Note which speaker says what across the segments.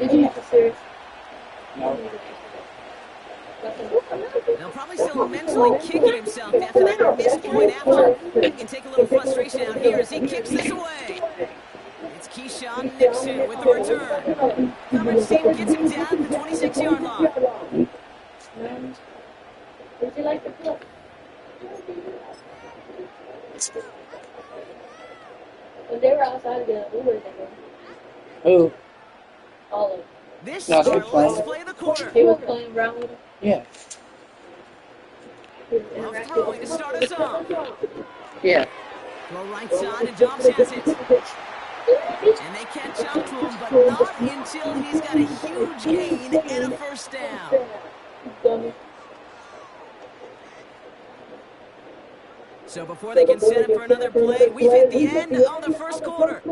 Speaker 1: Did you have to serious?
Speaker 2: No.
Speaker 3: They'll probably still mentally kicking himself after that missed point after. He can take a little frustration out here as he kicks this away. It's Keyshawn Nixon with the return. Coverage team gets him down at the 26-yard line.
Speaker 1: Would you like to play? When they were outside together, who were they?
Speaker 2: Who?
Speaker 1: All of them.
Speaker 3: This
Speaker 2: No,
Speaker 3: scoreless play of the quarter.
Speaker 1: He was playing around with them.
Speaker 2: Yeah.
Speaker 3: Love throwing to start us off.
Speaker 2: Yeah.
Speaker 3: Throw right side and Dobbs has it. And they catch up to him, but not until he's got a huge gain and a first down. So before they can set up for another play, we've hit the end of the first quarter.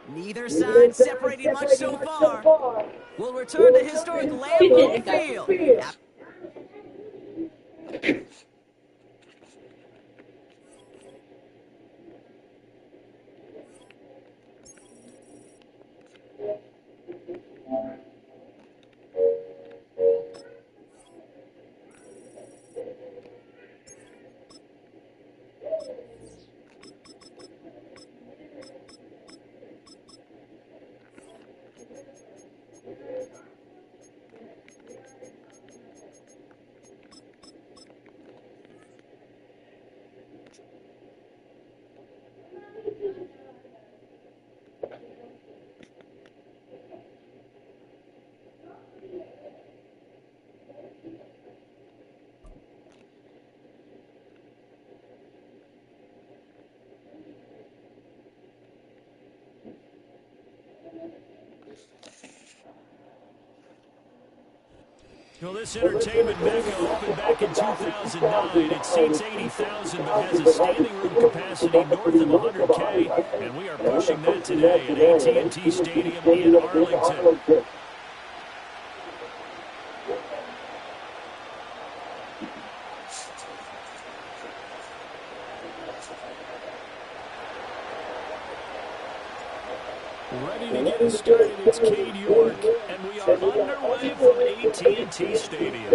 Speaker 3: Neither side separating much so far. We'll return to historic Lambeau Field.
Speaker 4: Well, this entertainment mecca opened back in 2009. It seats 80,000 but has a standing room capacity north of 100K, and we are pushing that today at AT&T Stadium in Arlington. Ready to get us started, it's Cade York, and we are underway from AT&T Stadium.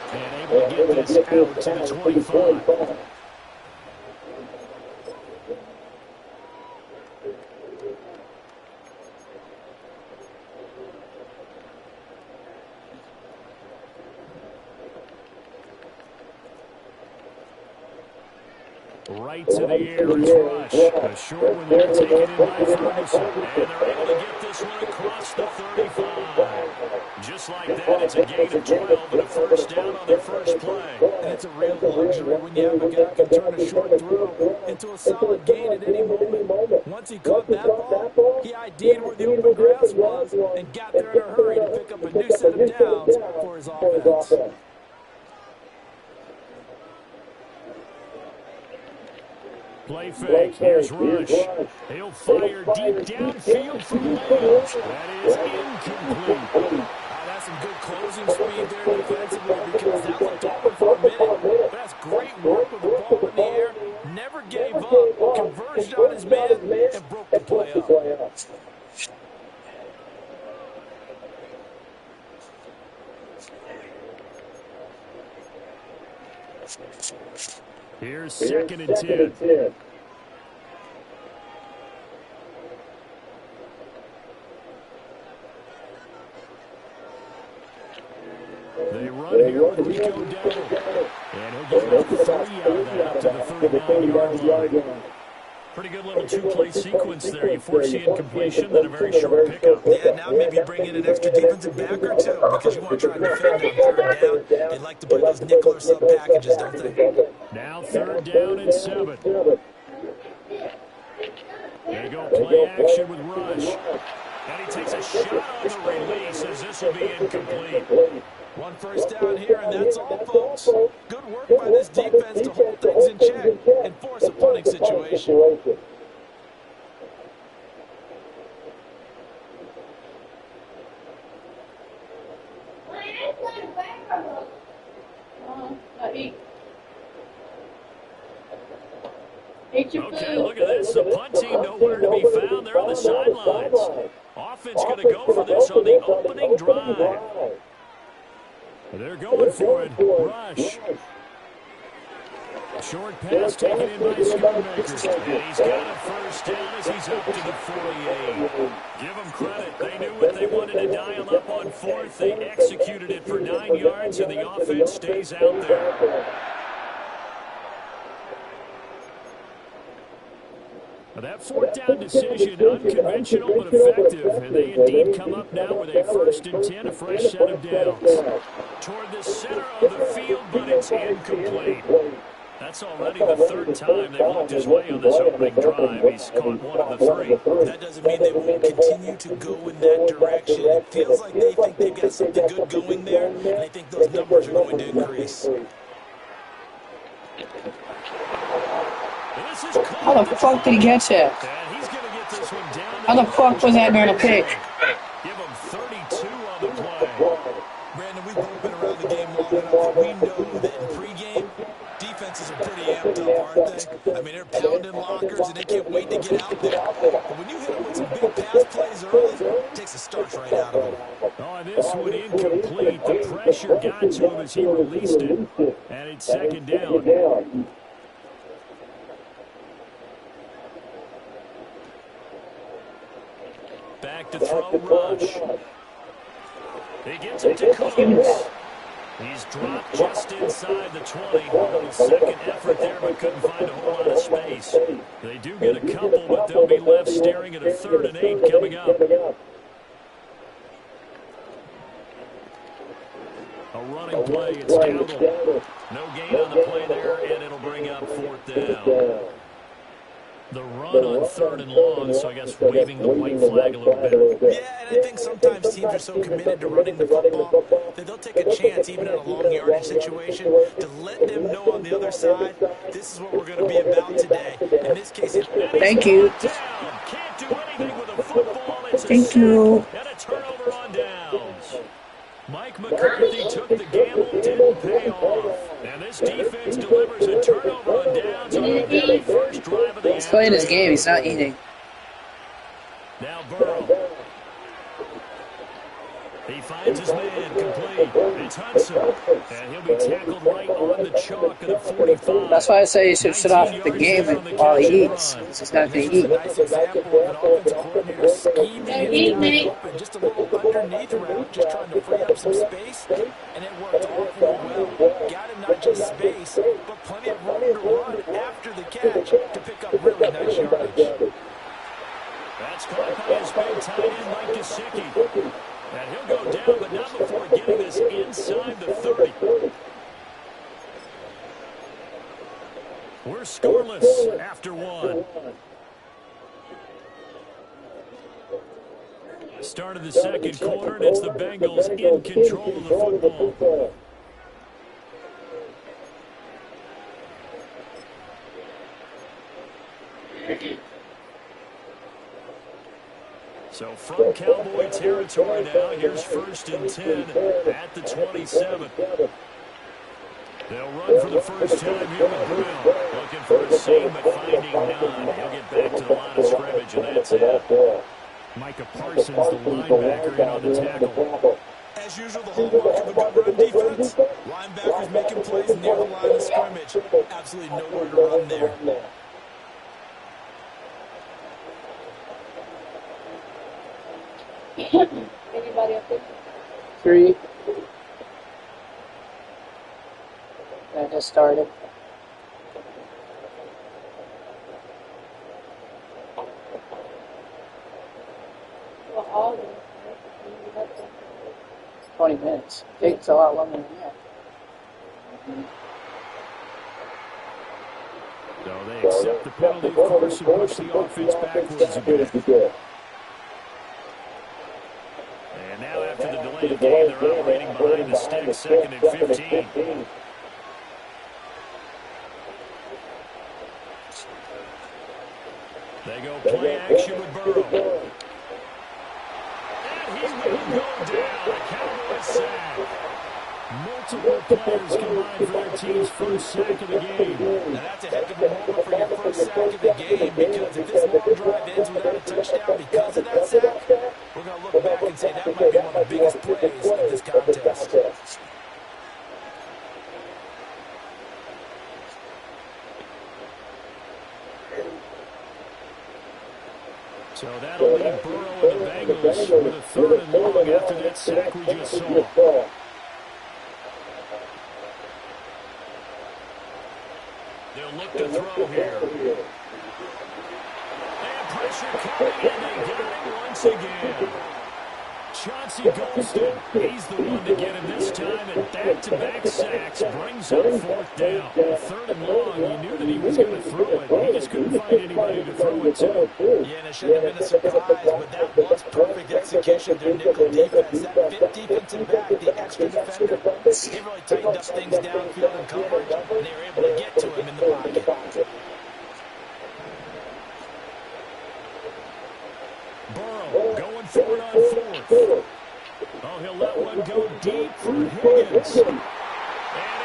Speaker 4: And able to get this out to the 25. Right to the air is Rush. A short one there taken in by Ferguson. And they're able to get this one across the 35. Just like that, it's a gain of 12 and a first down on their first play.
Speaker 5: And it's a real luxury when you have a guy who can turn a short throw into a solid gain at any moment. Once he caught that ball, he ID'd where the open grass was and got there in a hurry to pick up a new set of downs for his offense.
Speaker 4: Play fake. Here's Rush. He'll fire deep downfield from range. That is incomplete.
Speaker 5: That's some good closing speed there defensively because that looked open for a minute. But that's great work with the ball in the air. Never gave up. Converged on his man and broke the play up.
Speaker 4: Here's 2nd and 10. They run here with Rico Dowdle. And he'll get about 3 out of that up to the 39-yard line. Pretty good little two-play sequence there. You force the incompletion, then a very short pickup.
Speaker 5: Yeah, now maybe you bring in an extra defensive back or two because you want to try and defend on 3rd down. They like to play those nickel or sub packages, don't they?
Speaker 4: Now 3rd down and 7. They go play action with Rush. And he takes a shot on the release as this will be incomplete.
Speaker 5: One first down here, and that's all, folks. Good work by this defense to hold things in check and force a punting situation.
Speaker 4: Okay, look at this. The punt team nowhere to be found. They're on the sideline sidelines. Offense going to go for this on the opening drive. They're going for it. Rush. Short pass taken in by Schoonmaker. And he's got a first down as he's up to the 48. Give them credit. They knew what they wanted to dial up on fourth. They executed it for 9 yards, and the offense stays out there. That fourth down decision, unconventional but effective. And they indeed come up now with a 1st and 10, a fresh set of downs. Toward the center of the field, but it's incomplete. That's already the 3rd time they've looked his way on this opening drive. He's caught 1 of the 3.
Speaker 5: That doesn't mean they won't continue to go in that direction. It feels like they think they've got something good going there, and they think those numbers are going to increase.
Speaker 2: How the fuck did he catch it? How the fuck was that going to pick?
Speaker 4: Give him 32 on the play.
Speaker 5: Brandon, we've both been around the game long enough. We know that in pregame, defenses are pretty amped up, aren't they? I mean, they're pounding lockers, and they can't wait to get out there. But when you hit them with some big pass plays early, it takes the starch right out of them.
Speaker 4: Oh, this one incomplete. The pressure got to him as he released it. And it's 2nd down. Back to throw, Rush. He gets it to Cooks. He's dropped just inside the 20. A little second effort there, but couldn't find a whole lot of space. They do get a couple, but they'll be left staring at a 3rd and 8 coming up. A running play, it's Dowdle. No gain on the play there, and it'll bring up 4th down. The run on 3rd and long, so I guess waving the white flag a little bit.
Speaker 5: Yeah, and I think sometimes teams are so committed to running the football that they'll take a chance, even in a long yardage situation, to let them know on the other side, this is what we're going to be about today. In this case,
Speaker 2: Thank you.
Speaker 4: Can't do anything with a football. It's
Speaker 2: Thank you.
Speaker 4: And a turnover on downs. Mike McCarthy took the gamble, didn't pay off. And this defense delivers a turnover on downs on the very first drive of the
Speaker 2: He's playing his game. He's not eating.
Speaker 4: Now Burrow. He finds his man complete. It's Hudson. And he'll be tackled right on the chalk of the 45.
Speaker 2: That's why I say you should shut off the game while he eats. He's not going to eat.
Speaker 5: nice example of an offensive coordinator scheming open, just a little underneath route, just trying to free up some space, and it worked awfully well. Got him not just space, but plenty of room to run after the catch to pick up really nice yardage.
Speaker 4: That's caught by his big tight end, Mike Gesicki. And he'll go down, but not before getting this inside the 30. We're scoreless after 1. Start of the 2nd quarter, and it's the Bengals in control of the football. So from Cowboy territory now, here's 1st and 10 at the 27. They'll run for the first time here with Brown. Looking for a seam, but finding none. He'll get back to the line of scrimmage, and that's it. Micah Parsons, the linebacker, in on the tackle.
Speaker 5: As usual, the hallmark of a good run defense. Linebackers making plays near the line of scrimmage. Absolutely nowhere to run there.
Speaker 1: Anybody up there?
Speaker 2: 3. I just started.
Speaker 1: Well, all of them.
Speaker 2: 20 minutes. It takes a lot longer than that.
Speaker 4: So they accept the penalty, of course, and push the offense backwards a bit. And now after the delay of game, they're operating behind the sticks, 2nd and 15. They go play action with Burrow. And he will go down. A Cowboys sack. multiple players combined for their team's first sack of the game.
Speaker 5: Now that's a heck of a moment for your first sack of the game, because if this long drive ends without a touchdown because of that sack, we're going to look back and say that might be one of the biggest plays of this contest.
Speaker 4: So that'll leave Burrow and the Bengals with a 3rd and long after that sack we just saw. They'll look to throw here. And pressure coming, and they got him once again. Chauncey Golston, he's the one to get him this time, and back-to-back sacks brings up 4th down. 3rd and long, you knew that he was going to throw it. He just couldn't find anybody to throw it to.
Speaker 5: Yeah, and it shouldn't have been a surprise, but that was perfect execution. Their nickel defense, that 5th defensive back, the extra defender, he really tightened up things downfield in coverage, and they were able to get to him in the pocket.
Speaker 4: Burrow going for it on 4th. Oh, he'll let one go deep for Higgins. And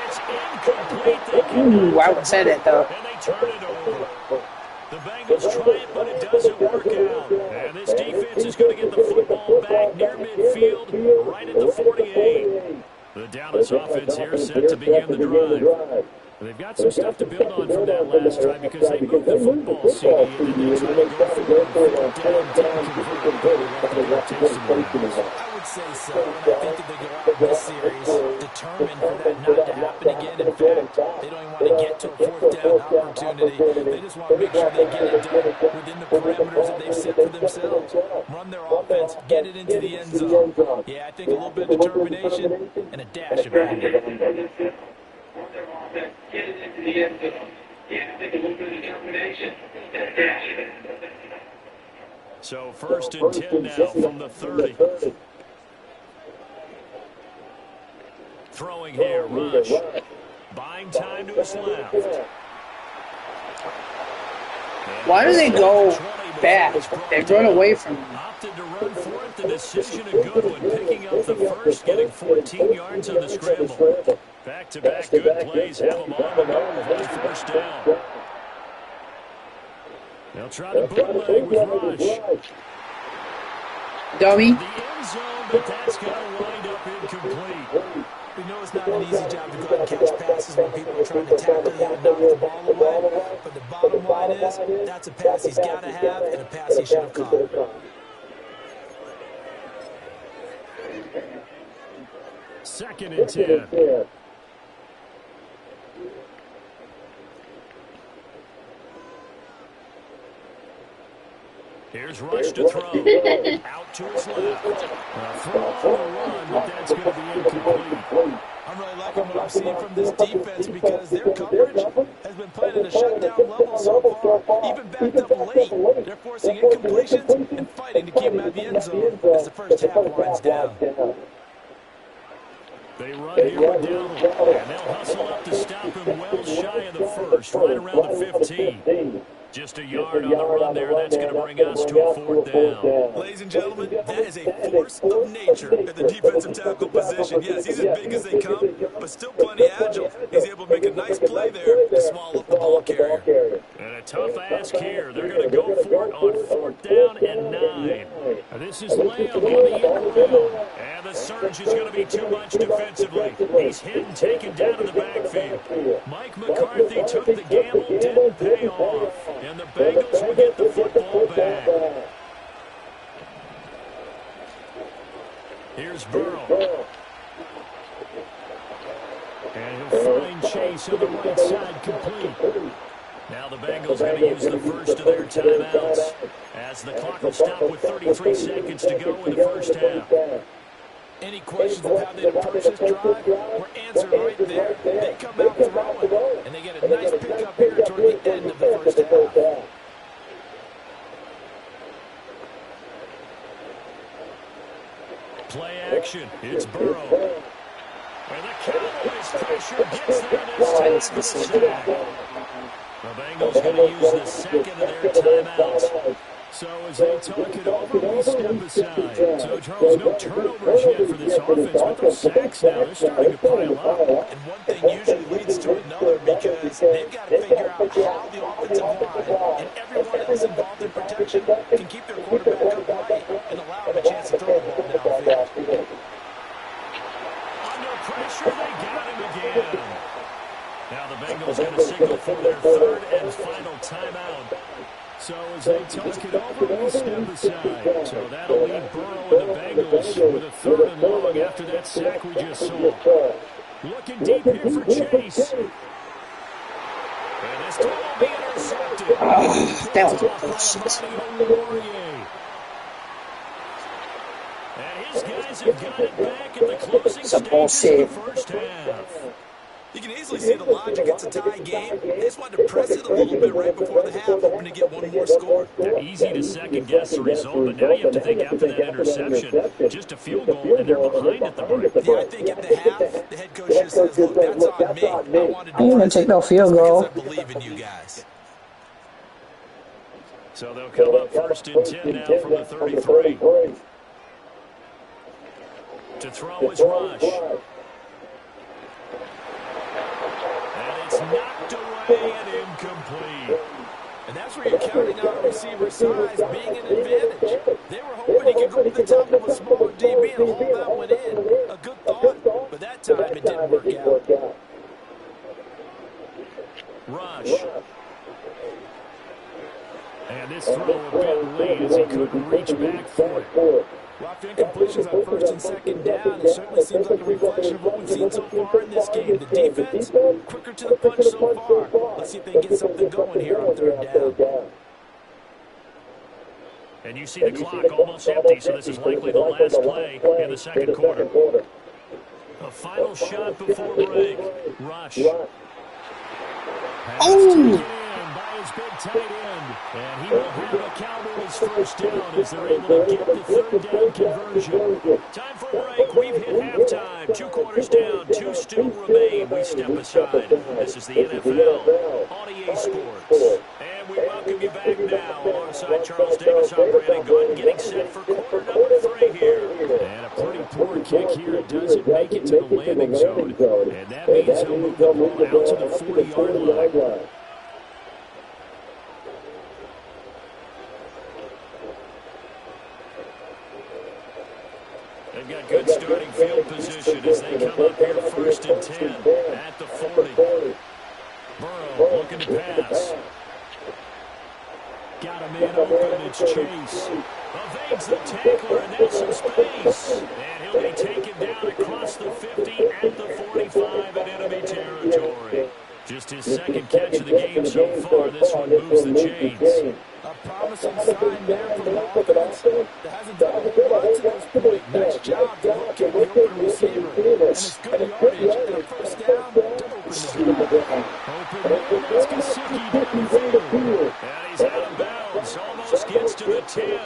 Speaker 4: it's incomplete.
Speaker 2: Ooh, I would say that, though.
Speaker 4: And they turn it over. The Bengals try it, but it doesn't work out. And this defense is going to get the football back near midfield, right at the 48. The Dallas offense here set to begin the drive. They've got some stuff to build on from that last drive because they moved the football, CD, and then they tried to go for it down, didn't convert.
Speaker 5: I would say so, and I think that they go out of this series determined for that not to happen again. In fact, they don't even want to get to a 4th down opportunity. They just want to make sure they get it done within the parameters that they've set for themselves. Run their offense, get it into the end zone. Yeah, I think a little bit of determination and a dash of anger.
Speaker 6: Get it into the end zone. Yeah, take a little bit of determination and dash it.
Speaker 4: So 1st and 10 now from the 30. Throwing here, Rush. Buying time to his left.
Speaker 2: Why do they go back? They run away from him.
Speaker 4: Opted to run for it. The decision a good one. Picking up the first, getting 14 yards on the scramble. Back-to-back good plays have them on the move on 1st down. They'll try to bootleg with Rush.
Speaker 2: Dummy.
Speaker 4: The end zone, but that's going to wind up incomplete.
Speaker 5: We know it's not an easy job to go out and catch passes when people are trying to tackle you and knock the ball away. But the bottom line is, that's a pass he's got to have and a pass he should have caught.
Speaker 4: 2nd and 10. Here's Rush to throw. Out to his left. A throw on the run, but that's going to be incomplete.
Speaker 5: I'm really liking what I'm seeing from this defense because their coverage has been playing at a shutdown level so far, even backed up late. They're forcing incompletions and fighting to keep them at the end zone as the first half winds down.
Speaker 4: They run here with Dowdle, and they'll hustle up to stop him well shy of the first, right around the 15. Just a yard on the run there. That's going to bring us to a 4th down.
Speaker 5: Ladies and gentlemen, that is a force of nature at the defensive tackle position. Yes, he's as big as they come, but still plenty agile. He's able to make a nice play there to swallow up the ball carrier.
Speaker 4: And a tough ask here. They're going to go for it on 4th down and 9. Now this is Lamb on the end around. And the surge is going to be too much defensively. He's hit and taken down in the backfield. Mike McCarthy took the gamble, didn't pay off. And the Bengals will get the football back. Here's Burrow. And he'll find Chase on the right side complete. Now the Bengals going to use the first of their timeouts as the clock will stop with 33 seconds to go in the first half.
Speaker 5: Any questions of how they approach this drive were answered right there. They come out throwing, and they get a nice pickup here toward the end of the first half.
Speaker 4: Play action. It's Burrow. And the Cowboys pressure gets there this time for the sack. The Bengals going to use the 2nd of their timeouts. So as they talk it over, we step aside. So know, Charles, no turnovers yet for this offense, but those sacks now, they're starting to pile up.
Speaker 5: And one thing usually leads to another because they've got to figure out how the offensive line and everyone else involved in protection can keep their quarterback upright and allow him a chance to throw the ball downfield.
Speaker 4: Under pressure, they got him again. Now the Bengals going to signal for their third and final timeout. So as they talk it over, we step aside. So that'll leave Burrow and the Bengals with a third and long after that sack we just saw. Looking deep here for Chase. And this time will be intercepted.
Speaker 2: That was bullshit.
Speaker 4: And his guys have got it back at the closing
Speaker 2: Some
Speaker 4: stages
Speaker 2: bullshit.
Speaker 4: of the first half.
Speaker 5: You can easily see the logic. It's a tie game. They just wanted to press it a little bit right before the half, hoping to get one more score.
Speaker 4: They're easy to second-guess the result, but now you have to think after that interception, just a field goal, and they're behind at the break.
Speaker 5: Yeah, I think at the half, the head coach just says, look, that's on me. I wanted to
Speaker 2: I ain't gonna take no field goal.
Speaker 5: because I believe in you guys.
Speaker 4: So they'll come up first and 10 now from the 33. To throw is Rush. And it's knocked away and incomplete.
Speaker 5: And that's where you're counting on a receiver's size being an advantage. They were hoping he could go to the top of a smaller DB and haul that one in. A good thought, but that time it didn't work out.
Speaker 4: Rush. And this throw a bit late as he couldn't reach back for it.
Speaker 5: Well, after incompletions on first and second down, it certainly seems like a reflection of what we've seen so far in this game. The defense, quicker to the punch so far. Let's see if they can get something going here on third down.
Speaker 4: And you see the clock almost empty, so this is likely the last play in the second quarter. A final shot before break. Rush. Pass taken in by his big tight end. And he will have a Cowboys first down as they're able to get the third down conversion. Time for a break. We've hit halftime. 2 quarters down. 2 still remain. We step aside. This is the NFL on EA Sports. And we welcome you back now alongside Charles Davis. I'm Brandon Good, getting set for quarter number 3 here. And a pretty poor kick here. It doesn't make it to the landing zone. And that means he'll move the ball out to the 40-yard line. They've got good starting field position as they come up here first and 10 at the 40. Burrow looking to pass. Got a man open, it's Chase. Evades the tackler, and now some space. And he'll be taken down across the 50 at the 45 in enemy territory. Just his second catch of the game so far. This one moves the chains.
Speaker 5: A promising sign there from the offense that hasn't done a whole lot to this point. Nice job to hook in the open receiver. And it's good yardage and a first down to open the drive.
Speaker 4: Open man, that's Gesicki downfield. And he's out of bounds. Almost gets to the 10.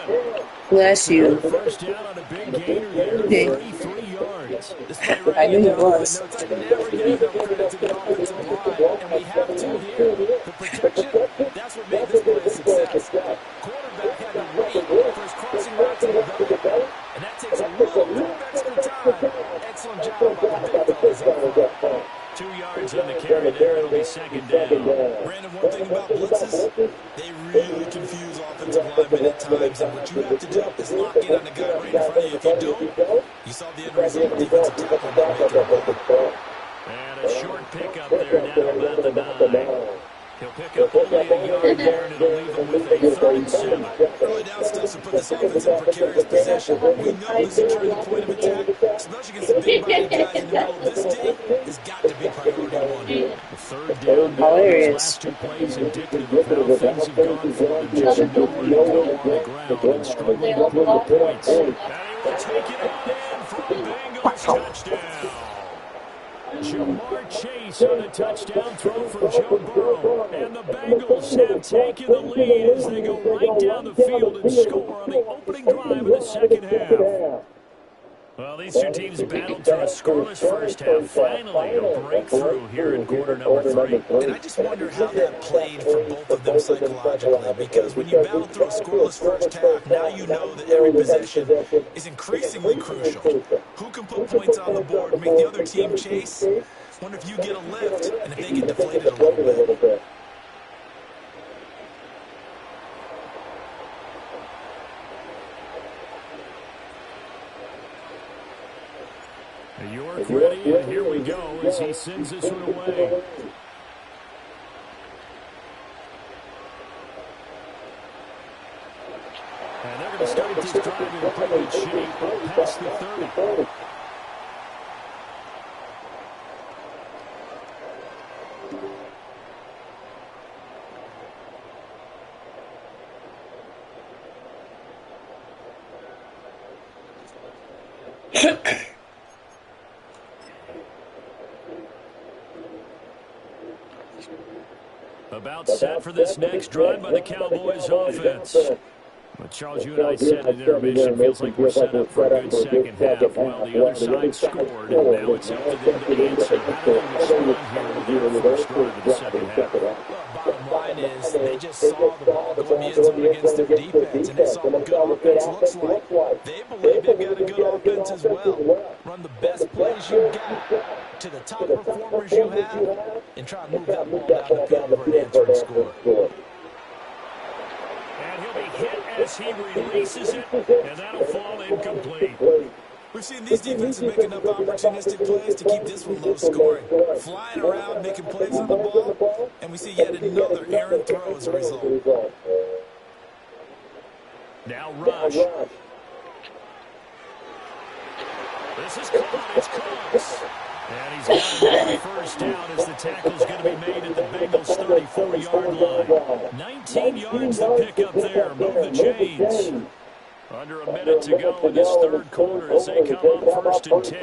Speaker 2: Bless you.
Speaker 4: First down on a big gainer there, 33 yards.
Speaker 5: This play right
Speaker 2: I knew
Speaker 5: here
Speaker 2: it was.
Speaker 5: notes I never give enough credit to the offensive line, and we have to here. The protection, that's what made this play a success. Quarterback had to wait for his crossing route to develop, and that takes a little bit of extra time. Excellent job by the big fellas up front.
Speaker 4: 2 yards on the carry there. It'll be second down.
Speaker 5: Brandon, one thing about blitzes, they really confuse offensive linemen at times, and what you have to do is lock in on the guy right in front of you. If you don't, you saw the end result, defensive tackle not making a play.
Speaker 4: And a short pickup there down about the 9. He'll pick up only a yard there, and it'll leave him with a 3rd and 7.
Speaker 5: Early down steps to put this offense in precarious possession. We know this is turning the point of attack, especially against the big body guys in the middle of this team. It's got to be priority 1.
Speaker 4: The 3rd down now.
Speaker 2: Hilarious.
Speaker 4: These last 2 plays indicative of how things have gone for them. Just nowhere to go on the ground and struggling to put the points. And he will take it on in for a Bengals touchdown. Jamar Chase on a touchdown throw from Joe Burrow. And the Bengals have taken the lead as they go right down the field and score on the opening drive of the second half. Well, these two teams battled through a scoreless first half. Finally, a breakthrough here in quarter number 3.
Speaker 5: And I just wonder how that played for both of them psychologically, because when you battle through a scoreless first half, now you know that every possession is increasingly crucial. Who can put points on the board and make the other team chase? Wonder if you get a lift and if they get deflated a little bit.
Speaker 4: York ready, and here we go as he sends this one away. And they're going to start this drive in pretty good shape up past the 30. About set for this next drive by the Cowboys offense. But Charles, you and I said at intermission, feels like we're set up for a good second half. Well, the other side scored, and now it's up to them to answer. How do they respond here with their first drive of the second half?
Speaker 5: Well, bottom line is they just saw the ball go in the end zone against their defense, and they saw what good offense looks like. They believe they've got a good offense as well. Run the best plays you've got to the top performers you have, and try and move that ball down the field for an answering score.
Speaker 4: And he'll be hit as he releases it, and that'll fall incomplete.
Speaker 5: We've seen these defenses make enough opportunistic plays to keep this one low scoring. Flying around, making plays on the ball, and we see yet another errant throw as a result.
Speaker 4: Now Rush. This is caught. It's close. And he's got another first down as the tackle's going to be made at the Bengals' 34-yard line. 19 yards to pick up there. Move the chains. Under a minute to go in this third quarter as they come up first and 10.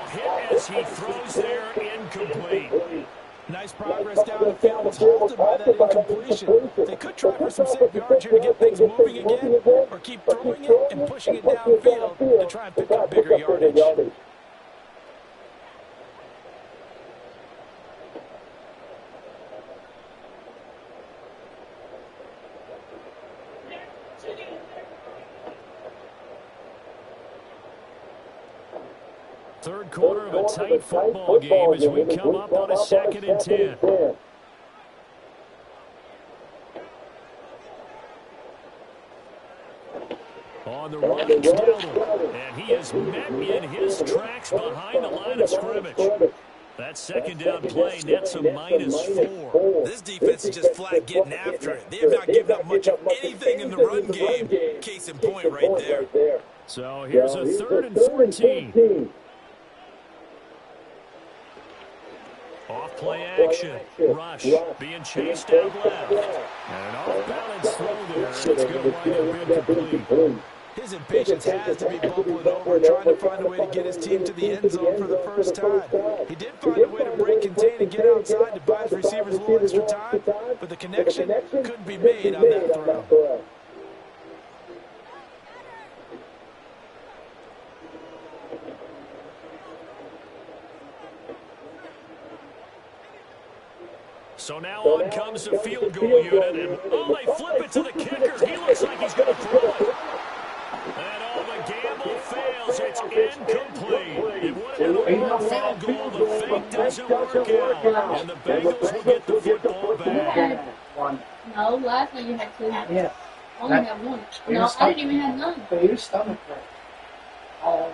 Speaker 4: Hit as he throws there, incomplete.
Speaker 5: Nice progress down the field. Was halted by that incompletion. They could try for some safe yards here to get things moving again, or keep throwing it and pushing it downfield to try and pick up bigger yardage.
Speaker 4: Third quarter of a tight football game as we come up on a 2nd and 10. On the run, it's Dowdle, and he is met in his tracks behind the line of scrimmage. That second down play nets a -4.
Speaker 5: This defense is just flat getting after it. They have not given up much of anything in the run game. Case in point right there.
Speaker 4: So here's a 3rd and 14. Off-play action. Rush being chased out left. And an off-balance throw there. It's going to wind up incomplete.
Speaker 5: His impatience has to be bubbling over, trying to find a way to get his team to the end zone for the first time. He did find a way to break contain and get outside to buy his receivers a little extra time, but the connection couldn't be made on that throw.
Speaker 4: So now on comes the field goal unit, and they flip it to the kicker. He looks like he's going to throw it. And the gamble fails. It's incomplete. It would have been a long field goal. The fake doesn't work out, and the Bengals will get the football back.
Speaker 1: No, last night you had 2.
Speaker 2: Yeah.
Speaker 1: Only had 1. No, I didn't even have none.
Speaker 2: But your stomach hurt. Oh.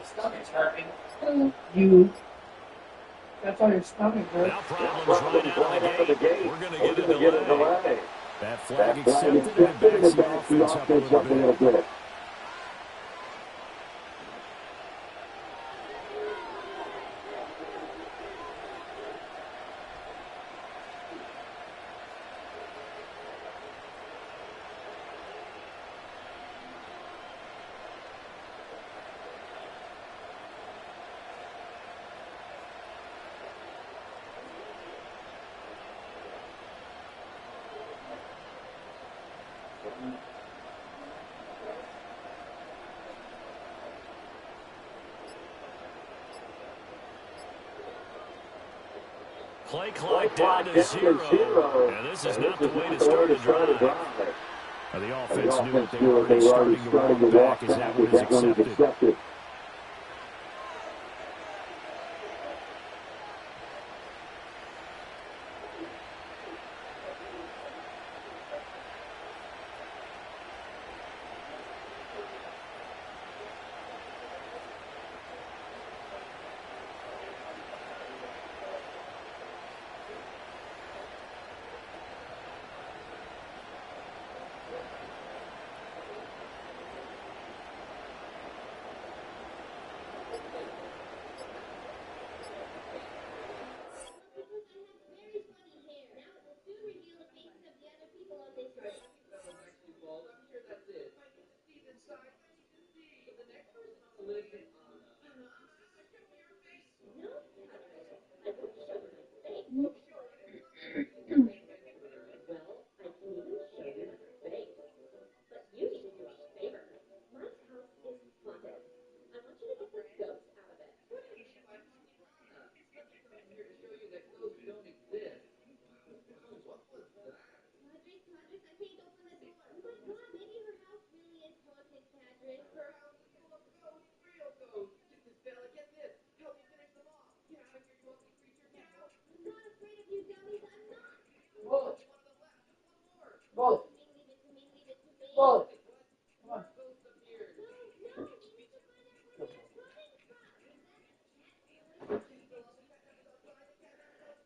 Speaker 2: Stomach's hurting. You. That's on your stomach, bro.
Speaker 4: Now problems right out of the gate. We're going to get a delay. That flag accepted, and it backs the offense up a little bit. Play clock down to 0. And this is not the way to start a drive. Now the offense knew what they were already starting to walk back as that one is accepted.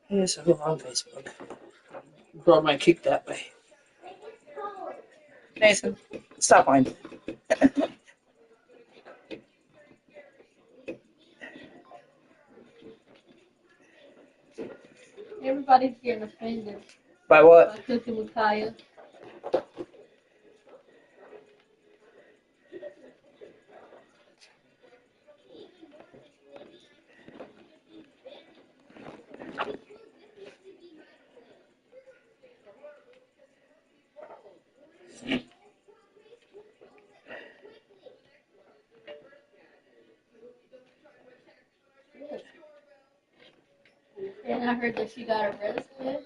Speaker 2: Yes, I go on Facebook. Brought my kick that way. Nathan, stop whining.
Speaker 1: Everybody's getting offended
Speaker 2: By what?
Speaker 1: by cooking with Kaya. And I heard that she got arrested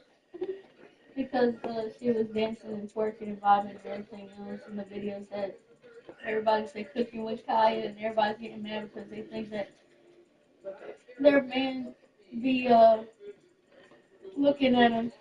Speaker 1: because she was dancing and twerking and vibing and everything else in the videos that everybody say cooking with Kaya, and everybody's getting mad because they think that their man be looking at them.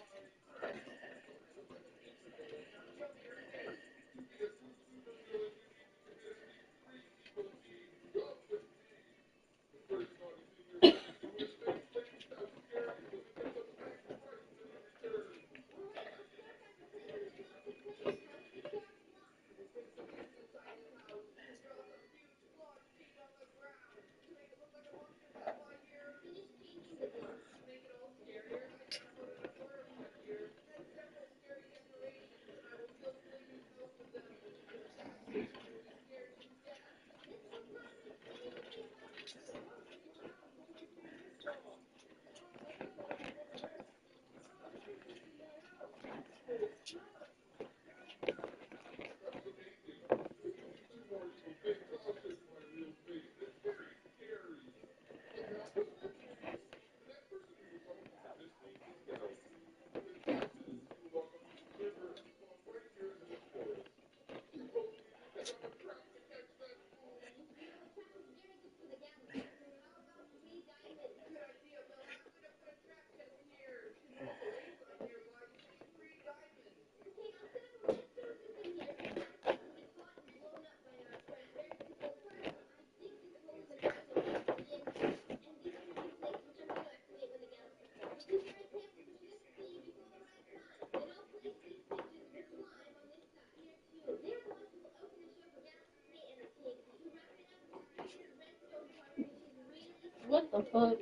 Speaker 1: What the fuck?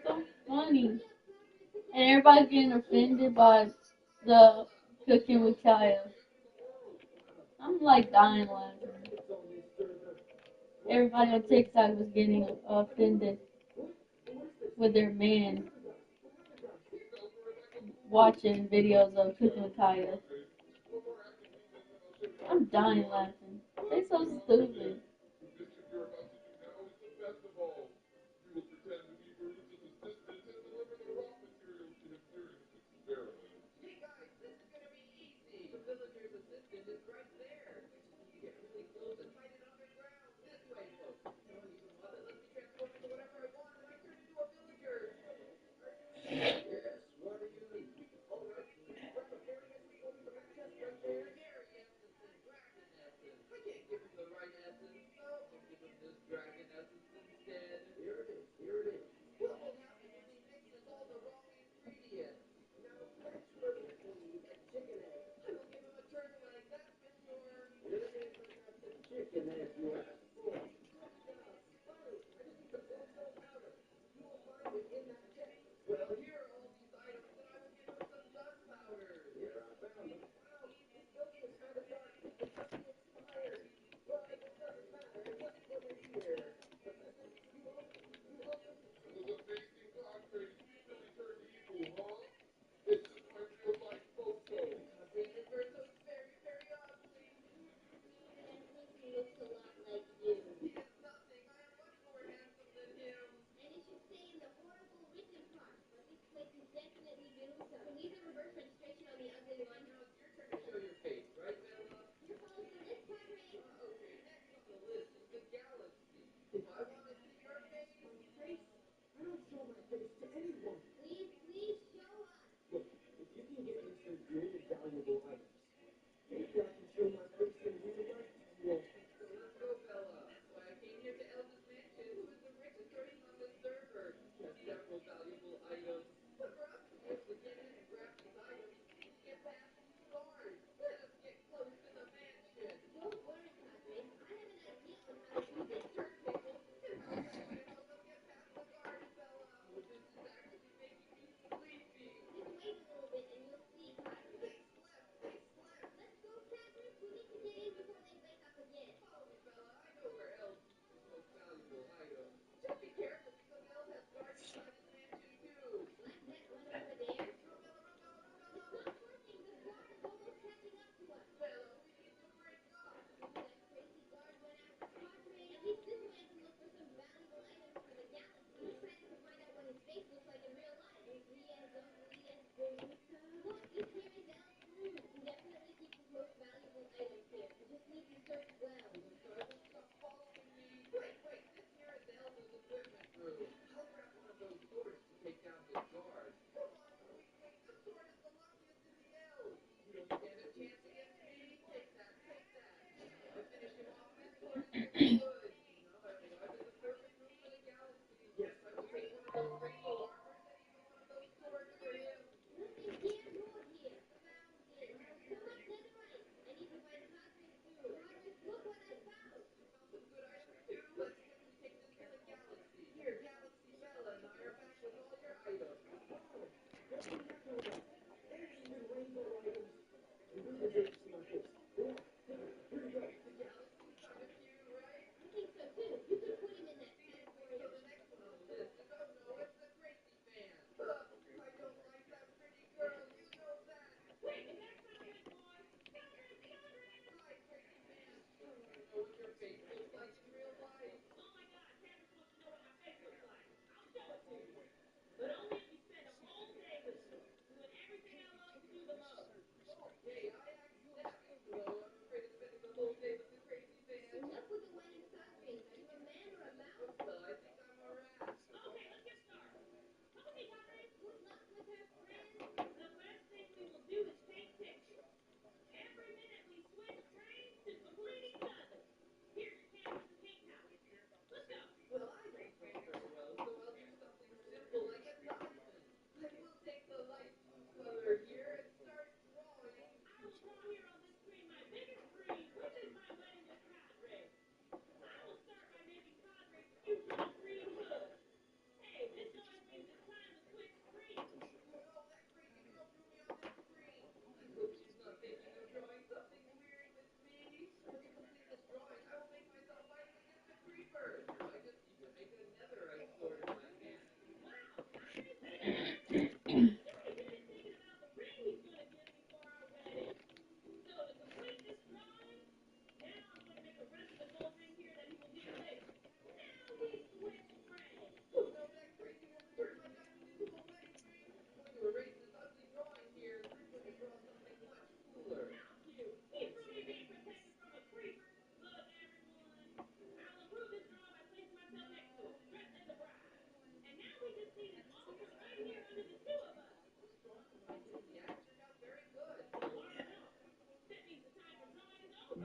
Speaker 1: So funny. And everybody's getting offended by the cooking with Kaya. I'm like dying laughing. Everybody on TikTok was getting offended with their man watching videos of cooking with Kaya. I'm dying laughing. They so stupid.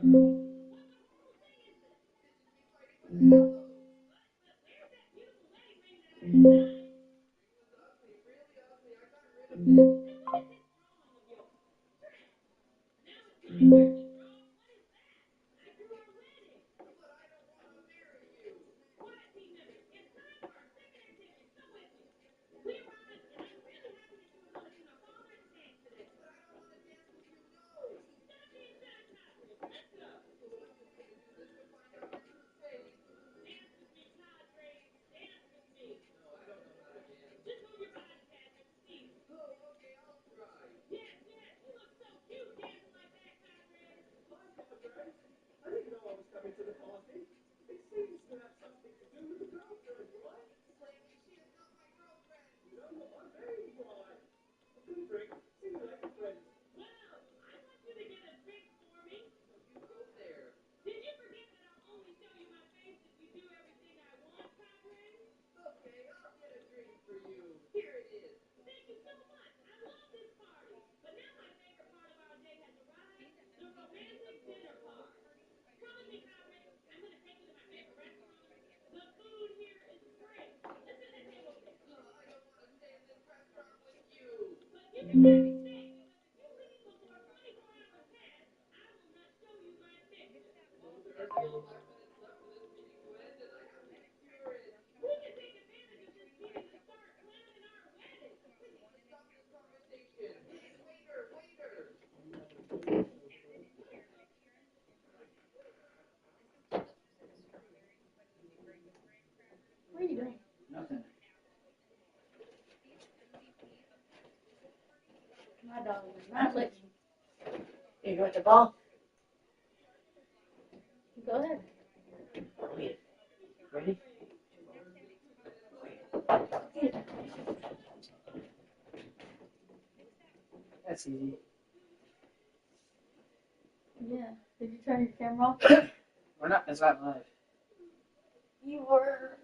Speaker 1: What are you doing?
Speaker 2: Nothing.
Speaker 1: My dog is not licking.
Speaker 2: You go with the ball?
Speaker 1: Go ahead.
Speaker 2: Ready? That's easy.
Speaker 1: Yeah. Did you turn your camera off?
Speaker 2: We're not. It's not live.
Speaker 1: You were.